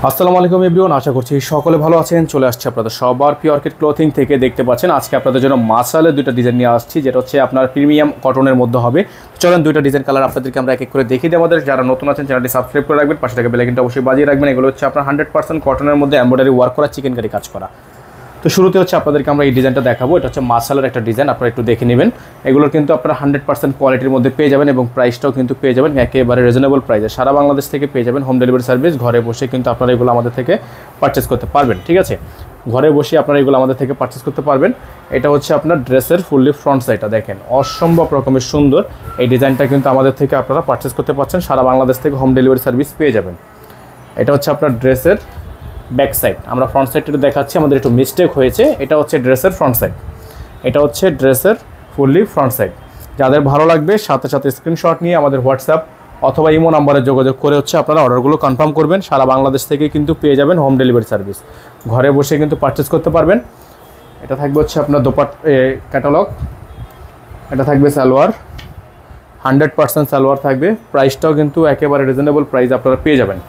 আসসালামু আলাইকুম এভরিওয়ান, আশা করছি সকলে ভালো আছেন। চলে আসছে আপনাদের সবার পিওরকিট ক্লথিং থেকে। দেখতে পাচ্ছেন আজকে আপনাদের জন্য মাসালের দুইটা ডিজাইন নিয়ে আসছি, যেটা হচ্ছে আপনার প্রিমিয়াম কটনের মধ্যে হবে। চলেন দুইটা ডিজাইন কালার আপনাদেরকে আমরা এক এক করে দেখিয়ে দিই। আমাদের যারা নতুন আছেন চ্যানেলটি সাবস্ক্রাইব করে রাখবেন, পাশে থেকে বেল আইকনটা অবশ্যই বাজিয়ে রাখবেন। এগুলো হচ্ছে আপনার 100% কটনের মধ্যে এমব্রয়ডারি ওয়ার্ক করা, চিকেন কারি কাজ করা। তো শুরুতে হচ্ছে আপনাদেরকে আমরা এই ডিজাইনটা দেখাবো। এটা হচ্ছে মাসালের একটা ডিজাইন, আপনারা একটু দেখে নেবেন। এগুলোর কিন্তু আপনারা 100% কোয়ালিটির মধ্যে পেয়ে যাবেন এবং প্রাইসটাও কিন্তু পেয়ে যাবেন একেবারে রিজনেবল প্রাইসে। সারা বাংলাদেশ থেকে পেয়ে যাবেন হোম ডেলিভারি সার্ভিস। ঘরে বসে কিন্তু আপনারা এগুলো আমাদের থেকে পারচেস করতে পারবেন। ঠিক আছে, ঘরে বসে আপনারা এগুলো আমাদের থেকে পারচেস করতে পারবেন। এটা হচ্ছে আপনার ড্রেসের ফুললি ফ্রন্ট সাইডটা দেখেন, অসম্ভব রকমের সুন্দর। এই ডিজাইনটা কিন্তু আমাদের থেকে আপনারা পারচেস করতে পারছেন। সারা বাংলাদেশ থেকে হোম ডেলিভারি সার্ভিস পেয়ে যাবেন। এটা হচ্ছে আপনার ড্রেসের ব্যাক সাইড। আমরা ফ্রন্ট সাইডটা দেখাচ্ছি, আমাদের একটু মিস্টেক হয়েছে। এটা হচ্ছে ড্রেসের ফ্রন্ট সাইড, এটা হচ্ছে ড্রেসের ফুললি ফ্রন্ট সাইড। যাদের ভালো লাগবে সাথে সাথে স্ক্রিনশট নিয়ে আমাদের হোয়াটসঅ্যাপ অথবা ইমো নাম্বারে যোগাযোগ করে হচ্ছে আপনারা অর্ডারগুলো কনফার্ম করবেন। সারা বাংলাদেশ থেকে কিন্তু পেয়ে যাবেন হোম ডেলিভারি সার্ভিস। ঘরে বসে কিন্তু পারচেস করতে পারবেন। এটা থাকবে হচ্ছে আপনার ক্যাটালগ। এটা থাকবে সালোয়ার, 100% সালোয়ার থাকবে। প্রাইসটাও কিন্তু একেবারে রিজনেবল প্রাইস আপনারা পেয়ে যাবেন।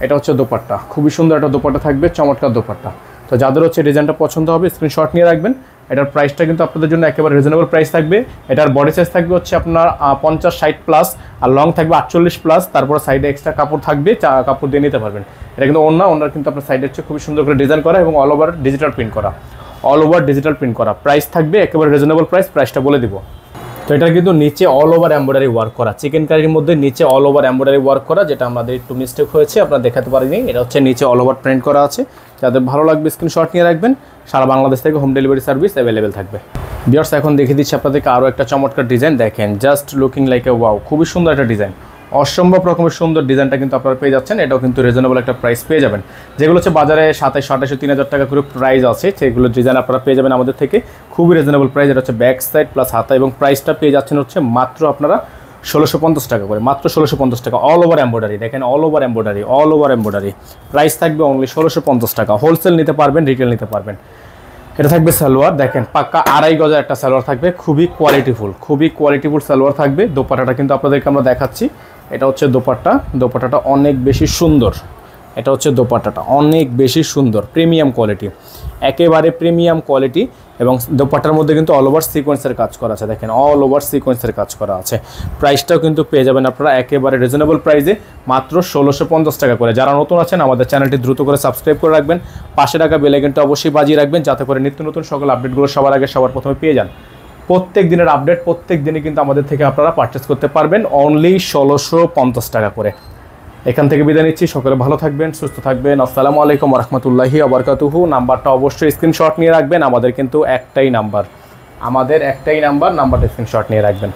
এটা হচ্ছে দোপাট্টা, খুবই সুন্দর একটা দোপাট্টা থাকবে, চমৎকার দোপাট্টা। তো যাদের হচ্ছে ডিজাইনটা পছন্দ হবে স্ক্রিনশট নিয়ে রাখবেন। এটার প্রাইসটা কিন্তু আপনাদের জন্য একেবারে রিজনেবল প্রাইস থাকবে। এটার বডি সাইজ থাকবে হচ্ছে আপনার 50-60 প্লাস, আর লং থাকবে 48 প্লাস। তারপরে সাইডে এক্সট্রা কাপড় থাকবে, কাপড় দিয়ে নিতে পারবেন। এটা কিন্তু ওনার কিন্তু আপনার সাইডে হচ্ছে খুবই সুন্দর করে ডিজাইন করা এবং অল ওভার ডিজিটাল প্রিন্ট করা। প্রাইস থাকবে একেবারে রিজনেবল প্রাইস, প্রাইসটা বলে দিব। তো এটা কিন্তু নিচে অল ওভার এমব্রয়ডারি ওয়ার্ক করা, চিকেন কারির মধ্যে নিচে অল ওভার এমব্রয়ডারি ওয়ার্ক করা, যেটা আমাদের একটু মিস্টেক হয়েছে, আপনারা দেখাতে পারিনি। এটা হচ্ছে নিচে অল ওভার প্রিন্ট করা আছে। যাদের ভালো লাগবে স্ক্রিনশট নিয়ে রাখবেন। সারা বাংলাদেশ থেকে হোম ডেলিভারি সার্ভিস অ্যাভেলেবেল থাকবে। ভিউয়ার্স, এখন দেখিয়ে দিচ্ছি আপনাদেরকে আরও একটা চমৎকার ডিজাইন। দেখেন, just looking like a wow, খুবই সুন্দর একটা ডিজাইন, অসম্ভব রকমের সুন্দর ডিজাইনটা কিন্তু আপনারা পেয়ে যাচ্ছেন। এটাও কিন্তু রিজনেবল একটা প্রাইস পেয়ে যাবেন। যেগুলো হচ্ছে বাজারে 2700-2800-3000 টাকা করে প্রাইস আছে, সেগুলো ডিজাইন আপনারা পেয়ে যাবেন আমাদের থেকে খুবই রিজনেবল প্রাইস। এটা হচ্ছে ব্যাক সাইড প্লাস হাতা, এবং প্রাইসটা পেয়ে যাচ্ছেন হচ্ছে মাত্র আপনারা 1650 টাকা করে, মাত্র 1650 টাকা। অল ওভার এমব্রয়ডারি দেখেন, অল ওভার এমব্রয়ডারি। প্রাইস থাকবে অনলি 1650 টাকা। হোলসেল নিতে পারবেন, রিটেল নিতে পারবেন। এটা থাকবে সালোয়ার, দেখেন পাক্কা 2.5 গজের একটা সালোয়ার থাকবে, খুবই কোয়ালিটিফুল সালোয়ার থাকবে। দোপাট্টাটা কিন্তু আপনাদেরকে আমরা দেখাচ্ছি। এটা হচ্ছে দোপাট্টাটা অনেক বেশি সুন্দর। এটা হচ্ছে দোপাট্টাটা অনেক বেশি সুন্দর, প্রিমিয়াম কোয়ালিটি, একেবারে প্রিমিয়াম কোয়ালিটি। এবং দোপাট্টার মধ্যে কিন্তু অল ওভার সিকোয়েন্সের কাজ করা আছে, দেখেন অল ওভার সিকোয়েন্সের কাজ করা আছে। প্রাইসটাও কিন্তু পেয়ে যাবেন আপনারা একেবারে রিজনেবল প্রাইসে, মাত্র 1650 টাকা করে। যারা নতুন আছেন আমাদের চ্যানেলটি দ্রুত করে সাবস্ক্রাইব করে রাখবেন, পাশে টাকা বেল আইকনটা অবশ্যই বাজিয়ে রাখবেন, যাতে করে নিত্য নতুন সকল আপডেটগুলো সবার আগে সবার প্রথমে পেয়ে যান। প্রত্যেক দিনের আপডেট প্রত্যেক দিনই কিন্তু আমাদের থেকে আপনারা পারচেস করতে পারবেন অনলি 1650 টাকা করে। এখান থেকে বিদায় নিচ্ছি, সকলে ভালো থাকবেন, সুস্থ থাকবেন। আসসালামু আলাইকুম ওয়া রাহমাতুল্লাহি ওয়া বারাকাতুহু। নাম্বারটা অবশ্যই স্ক্রিনশট নিয়ে রাখবেন। আমাদের কিন্তু একটাই নাম্বার, নাম্বারটা স্ক্রিনশট নিয়ে রাখবেন।